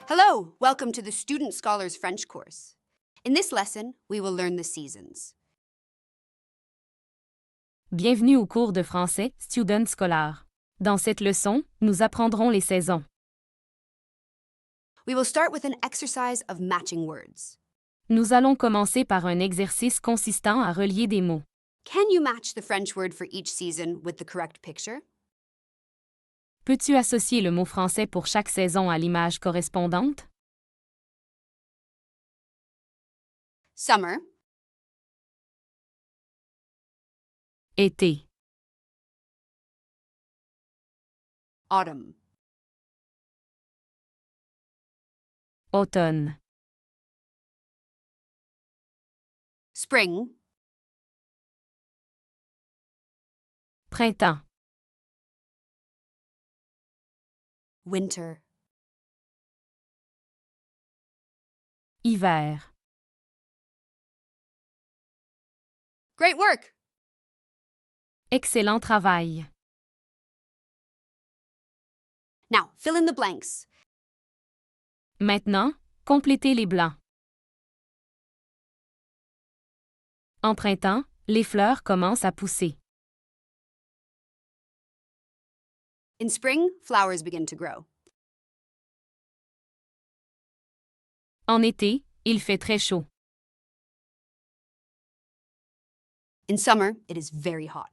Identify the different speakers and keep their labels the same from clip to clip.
Speaker 1: Hello, welcome to the Student Scholars French course. In this lesson, we will learn the seasons.
Speaker 2: Bienvenue au cours de français StudentScholars. Dans cette leçon, nous apprendrons les saisons.
Speaker 1: We will start with an exercise of matching words.
Speaker 2: Nous allons commencer par un exercice consistant à relier des mots.
Speaker 1: Can you match the French word for each season with the correct picture?
Speaker 2: Peux-tu associer le mot français pour chaque saison à l'image correspondante?
Speaker 1: Summer,
Speaker 2: Été,
Speaker 1: autumn,
Speaker 2: automne,
Speaker 1: spring,
Speaker 2: printemps,
Speaker 1: winter,
Speaker 2: hiver.
Speaker 1: Great work!
Speaker 2: Excellent travail.
Speaker 1: Now, fill in the blanks.
Speaker 2: Maintenant, complétez les blancs. En printemps, les fleurs commencent à pousser.
Speaker 1: In spring, flowers begin to grow.
Speaker 2: En été, il fait très chaud.
Speaker 1: In summer, it is very hot.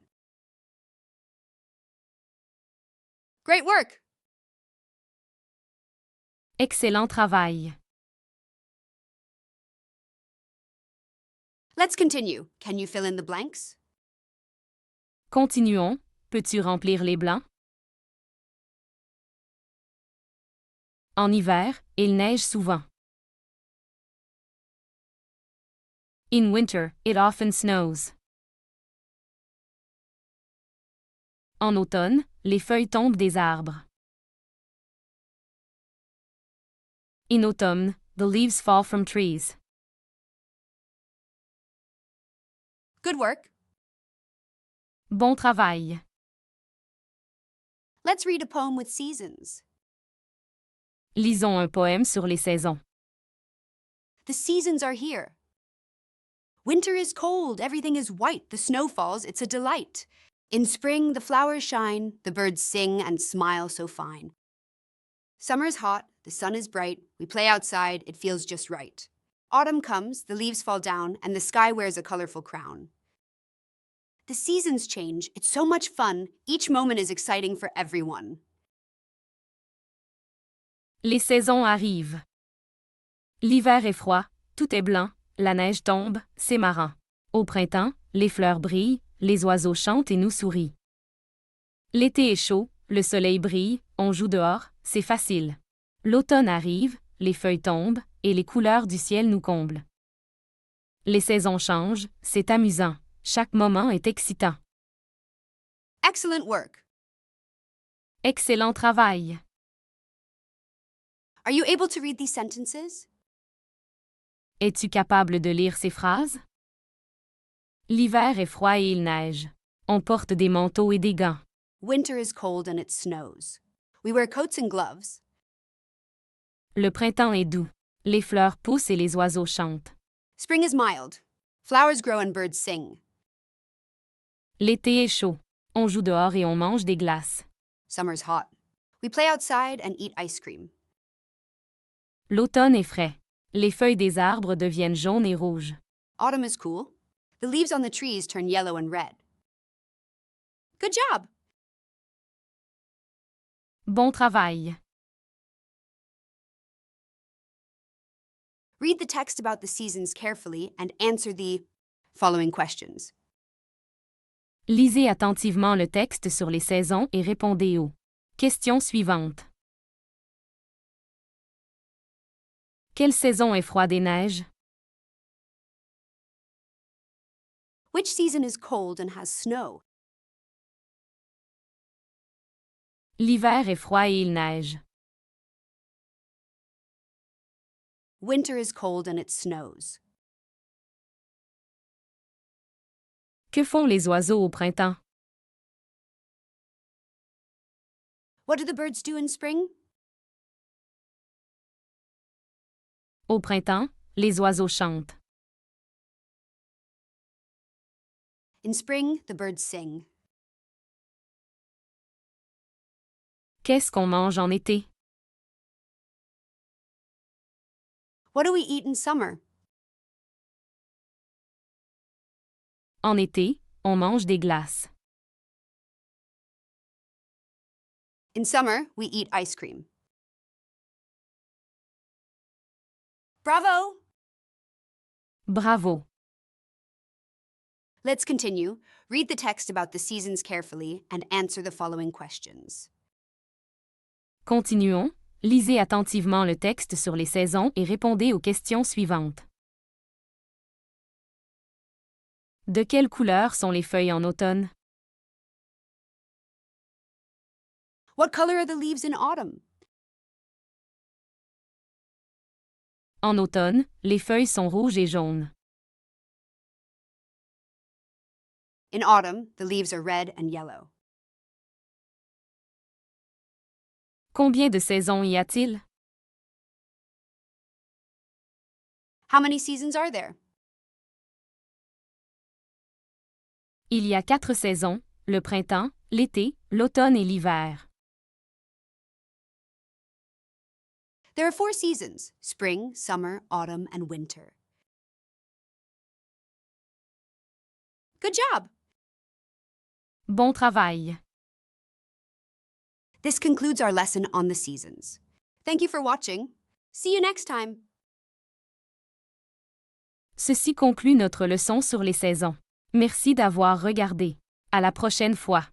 Speaker 1: Great work!
Speaker 2: Excellent travail.
Speaker 1: Let's continue. Can you fill in the blanks?
Speaker 2: Continuons. Peux-tu remplir les blancs? En hiver, il neige souvent. In winter, it often snows. En automne, les feuilles tombent des arbres. In autumn, the leaves fall from trees.
Speaker 1: Good work.
Speaker 2: Bon travail.
Speaker 1: Let's read a poem with seasons.
Speaker 2: Lisons un poème sur les saisons.
Speaker 1: The seasons are here. Winter is cold, everything is white, the snow falls, it's a delight. In spring, the flowers shine, the birds sing and smile so fine. Summer's hot, the sun is bright, we play outside, it feels just right. Autumn comes, the leaves fall down, and the sky wears a colorful crown. The seasons change, it's so much fun, each moment is exciting for everyone.
Speaker 2: Les saisons arrivent. L'hiver est froid, tout est blanc, la neige tombe, c'est marrant. Au printemps, les fleurs brillent, les oiseaux chantent et nous sourient. L'été est chaud, le soleil brille, on joue dehors, c'est facile. L'automne arrive, les feuilles tombent, et les couleurs du ciel nous comblent. Les saisons changent, c'est amusant, chaque moment est excitant.
Speaker 1: Excellent work.
Speaker 2: Excellent travail.
Speaker 1: Are you able to read these sentences?
Speaker 2: Es-tu capable de lire ces phrases? L'hiver est froid et il neige. On porte des manteaux et des gants.
Speaker 1: Winter is cold and it snows. We wear coats and gloves.
Speaker 2: Le printemps est doux. Les fleurs poussent et les oiseaux chantent.
Speaker 1: Spring is mild. Flowers grow and birds sing.
Speaker 2: L'été est chaud. On joue dehors et on mange des glaces.
Speaker 1: Summer's hot. We play outside and eat ice cream.
Speaker 2: L'automne est frais. Les feuilles des arbres deviennent jaunes et rouges.
Speaker 1: Autumn is cool. The leaves on the trees turn yellow and red. Good job!
Speaker 2: Bon travail.
Speaker 1: Read the text about the seasons carefully and answer the following questions.
Speaker 2: Lisez attentivement le texte sur les saisons et répondez aux questions suivantes. Quelle saison est froide et neige?
Speaker 1: Which season is cold and has snow?
Speaker 2: L'hiver est froid et il neige.
Speaker 1: Winter is cold and it snows.
Speaker 2: Que font les oiseaux au printemps?
Speaker 1: What do the birds do in spring?
Speaker 2: Au printemps, les oiseaux chantent.
Speaker 1: In spring, the birds sing.
Speaker 2: Qu'est-ce qu'on mange en été?
Speaker 1: What do we eat in summer?
Speaker 2: En été, on mange des glaces.
Speaker 1: In summer, we eat ice cream. Bravo!
Speaker 2: Bravo!
Speaker 1: Let's continue. Read the text about the seasons carefully and answer the following questions.
Speaker 2: Continuons. Lisez attentivement le texte sur les saisons et répondez aux questions suivantes. De quelle couleur sont les feuilles en automne?
Speaker 1: What color are the leaves in autumn?
Speaker 2: En automne, les feuilles sont rouges et jaunes.
Speaker 1: In autumn, the leaves are red and yellow.
Speaker 2: Combien de saisons y a-t-il?
Speaker 1: How many seasons are there?
Speaker 2: Il y a 4 saisons, le printemps, l'été, l'automne et l'hiver.
Speaker 1: There are 4 seasons: spring, summer, autumn, and winter. Good job!
Speaker 2: Bon travail!
Speaker 1: This concludes our lesson on the seasons. Thank you for watching. See you next time.
Speaker 2: Ceci conclut notre leçon sur les saisons. Merci d'avoir regardé. À la prochaine fois.